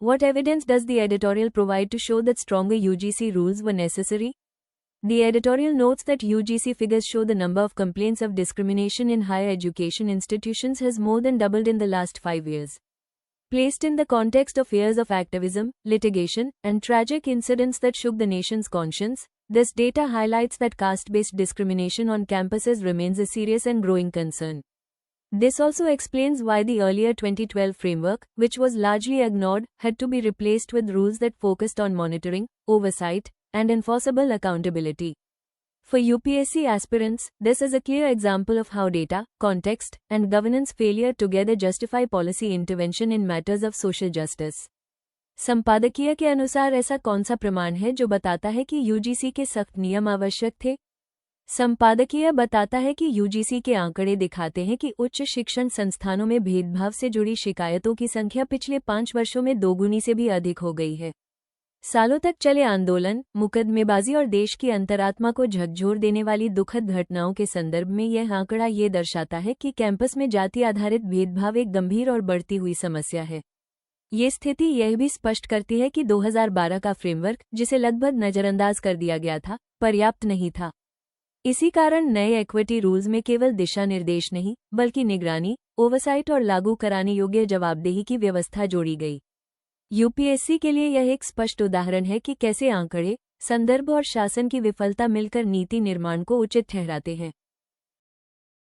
What evidence does the editorial provide to show that stronger UGC rules were necessary? The editorial notes that UGC figures show the number of complaints of discrimination in higher education institutions has more than doubled in the last 5 years. Placed in the context of years of activism, litigation, and tragic incidents that shook the nation's conscience, this data highlights that caste-based discrimination on campuses remains a serious and growing concern. This also explains why the earlier 2012 framework, which was largely ignored, had to be replaced with rules that focused on monitoring, oversight, and enforceable accountability. For UPSC aspirants, this is a clear example of how data, context, and governance failure together justify policy intervention in matters of social justice. संपादकीय के अनुसार ऐसा कौन सा प्रमाण है जो बताता है कि यूजीसी के सख्त नियम आवश्यक थे? संपादकीय बताता है कि यूजीसी के आंकड़े दिखाते हैं कि उच्च शिक्षण संस्थानों में भेदभाव से जुड़ी शिकायतों की संख्या पिछले 5 वर्षों में दोगुनी से भी अधिक हो गई है। सालों तक चले आंदोलन, मुकदमेबाजी और देश की अंतरात्मा को झकझोर देने वाली दुखद घटनाओं के संदर्भ में यह आंकड़ा ये दर्शाता है कि कैंपस में जाति आधारित भेदभाव एक गंभीर और बढ़ती हुई समस्या है। ये स्थिति यह भी स्पष्ट करती है कि 2012 का फ्रेमवर्क, जिसे लगभग नजरअंदाज कर दिया गया था, पर्याप्त नहीं था। इसी कारण नए इक्विटी रूल्स में केवल दिशा निर्देश नहीं, बल्कि निगरानी, ओवरसाइट और लागू कराने योग्य जवाबदेही की व्यवस्था जोड़ी गई। यूपीएससी के लिए यह एक स्पष्ट उदाहरण है कि कैसे आंकड़े, संदर्भ और शासन की विफलता मिलकर नीति निर्माण को उचित ठहराते हैं।